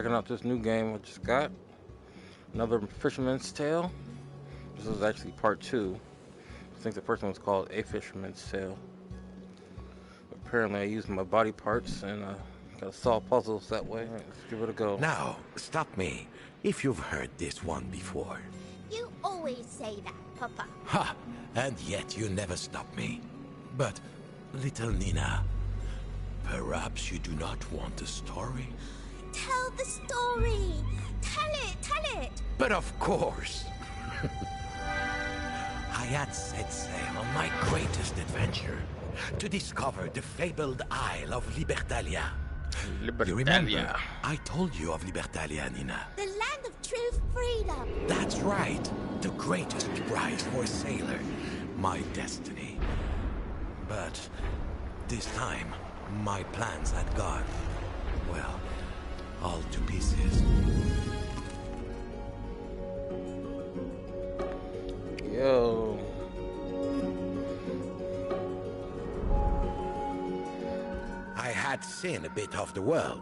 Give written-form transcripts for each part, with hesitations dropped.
checking out this new game I just got. Another Fisherman's Tale. This is actually part 2. I think the first one was called A Fisherman's Tale. Apparently I used my body parts and gotta solve puzzles that way. Alright, let's give it a go. Now, stop me if you've heard this one before. You always say that, Papa. Ha! And yet you never stop me. But, little Nina, perhaps you do not want a story? Tell the story. Tell it. But of course. I had set sail on my greatest adventure to discover the fabled Isle of Libertalia. You remember, I told you of Libertalia, Nina. The land of true freedom. That's right. The greatest prize for a sailor. My destiny. But this time, my plans had gone, well, all to pieces. Yo. I had seen a bit of the world.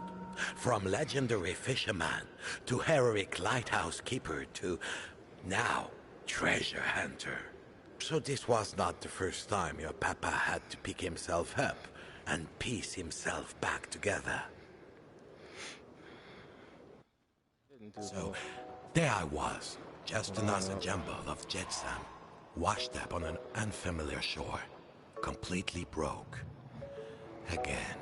From legendary fisherman to heroic lighthouse keeper to, now, treasure hunter. So this was not the first time your papa had to pick himself up and piece himself back together. So, there I was, just another jumble of jetsam, washed up on an unfamiliar shore, completely broke. Again.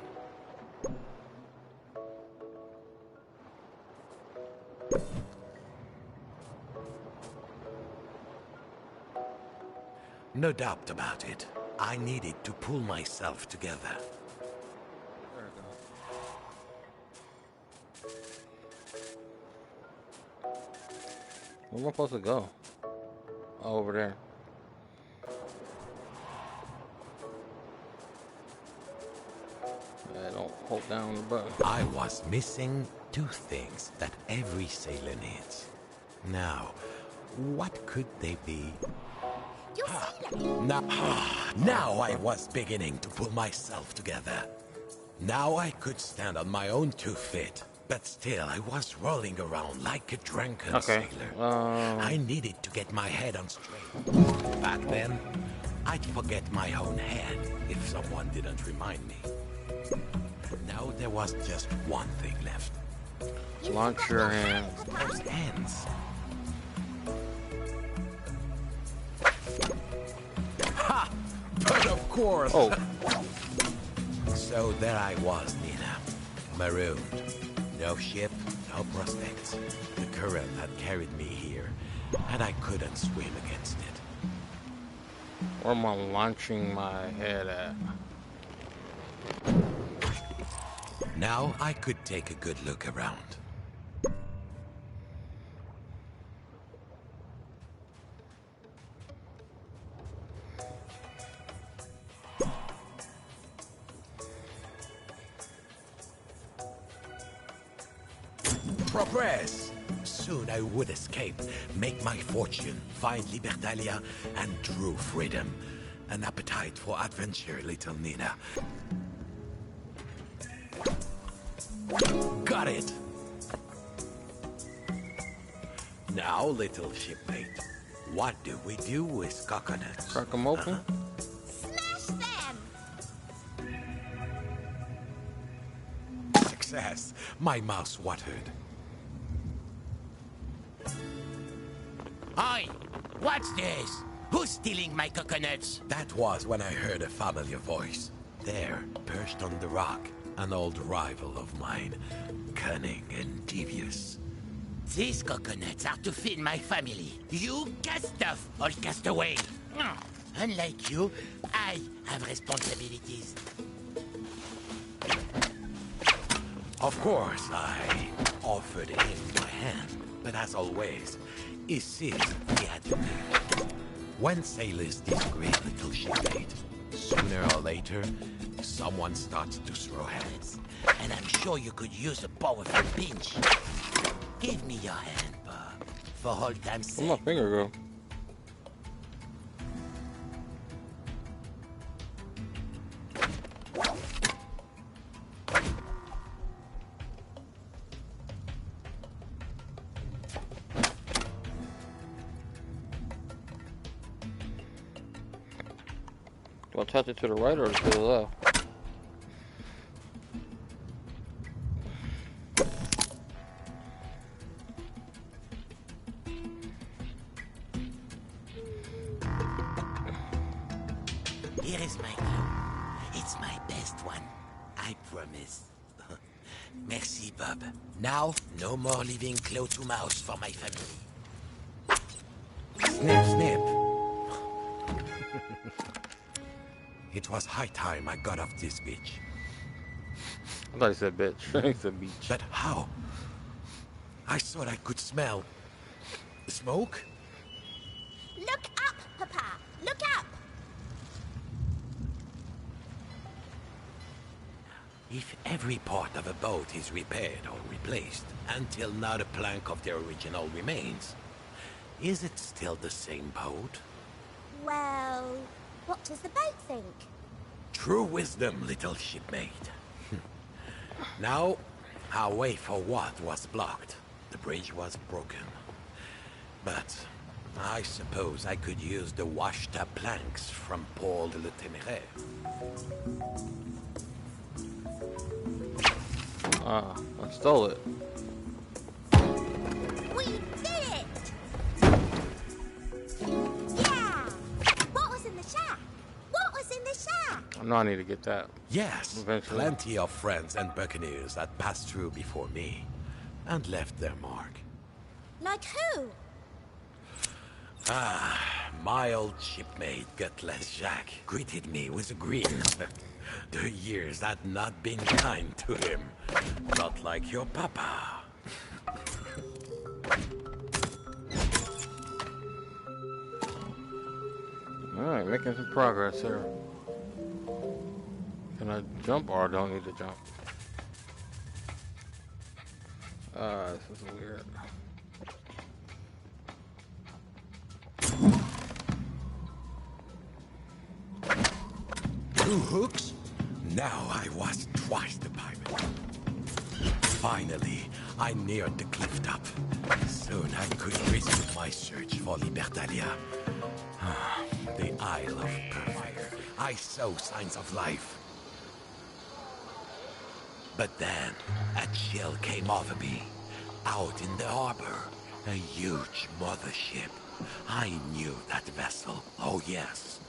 No doubt about it. I needed to pull myself together. There we go. Where am I supposed to go? Oh, over there. I don't hold down the button. I was missing 2 things that every sailor needs. Now, what could they be? Your sailor. Now I was beginning to pull myself together. Now I could stand on my own 2 feet, but still I was rolling around like a drunken sailor. I needed to get my head on straight. Back then, I'd forget my own head if someone didn't remind me. Now there was just one thing left. Launch your hand. Those hands. Ha! But of course. Oh. So there I was, Nina. Marooned. No ship, no prospects. The current had carried me here, and I couldn't swim against it. Where am I launching my head at? Now I could take a good look around. Progress! Soon I would escape, make my fortune, find Libertalia, and true freedom. An appetite for adventure, little Nina. Got it! Now, little shipmate, what do we do with coconuts? Crack them open? Smash them. Success! My mouth watered. Oi! What's this? Who's stealing my coconuts? That was when I heard a familiar voice. There, perched on the rock, an old rival of mine. Cunning and devious. These coconuts are to feed my family. You cast stuff, all cast away. Unlike you, I have responsibilities. Of course, I offered him my hand, but as always, he seized he had to pay. When sailors disagree, little shipmate, sooner or later, someone starts to throw hands. And I'm sure you could use a powerful pinch. Give me your hand, Bob. For all time's Where'd my sake. finger go? I'll touch it to the right or to the left. Here is my clue. It's my best one. I promise. Merci, Bob. Now, no more leaving claw to mouse for my family. Snip, snip. It was high time I got off this beach. I thought he said bitch. He said beach. But how? I thought I could smell smoke. Look up, Papa. Look up. If every part of a boat is repaired or replaced until not a plank of the original remains, is it still the same boat? Well, what does the boat think? True wisdom, little shipmate. Now, our way forward was blocked. The bridge was broken. But I suppose I could use the washed-up planks from Paul de la Téméraire. I stole it. We did it! Yeah! What was in the shack? What was in the shack? I know I need to get that. Yes, Eventually. plenty of friends and buccaneers that passed through before me and left their mark. Like who? My old shipmate, Gutless Jacques, greeted me with a grin. The years had not been kind to him. Not like your papa. Alright, making some progress here. Can I jump or I don't need to jump? This is weird. Two hooks? Now I was twice the pirate. Finally, I neared the cliff top. Soon I could resume my search for Libertalia. The Isle of Perfect. I saw signs of life. But then, a chill came over me. Out in the harbor, a huge mothership. I knew that vessel, oh yes.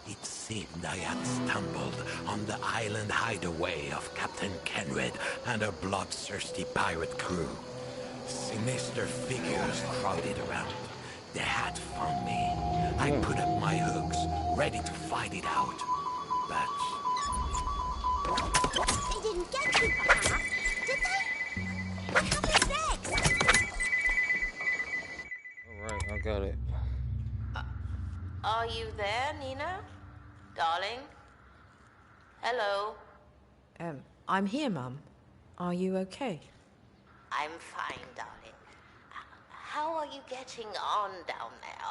It seemed I had stumbled on the island hideaway of Captain Kenred and her bloodthirsty pirate crew. Sinister figures crowded around. They had found me. I put up my hooks, ready to fight it out. But They didn't get you, Papa, did they? What happens next? Alright, I got it. Are you there, Nina? Darling? Hello? I'm here, Mum. Are you okay? I'm fine, darling. How are you getting on down there?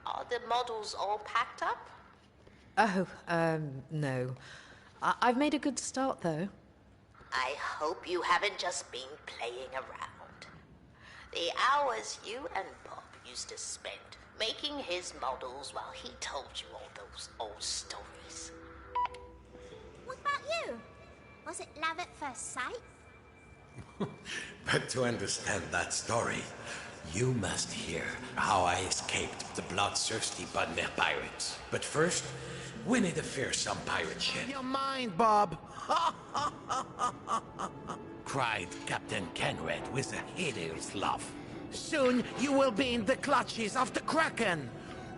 Are the models all packed up? Oh, no. I've made a good start, though. I hope you haven't just been playing around. The hours you and Bob used to spend making his models while he told you all those old stories. What about you? Was it love at first sight? But to understand that story, you must hear how I escaped the bloodthirsty Budmer pirates. But first, we need a fearsome pirate ship. Your mind, Bob. Cried Captain Kenred with a hideous laugh. Soon you will be in the clutches of the Kraken.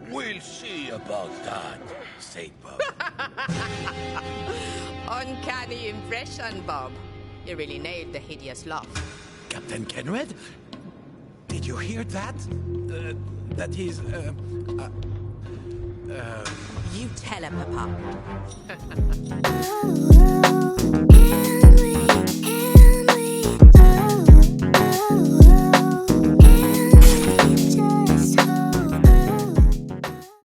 We'll see about that, said Bob. Uncanny impression, Bob. You really nailed the hideous laugh. Captain Kenred? Did you hear that? That is, You tell her, Papa. Oh,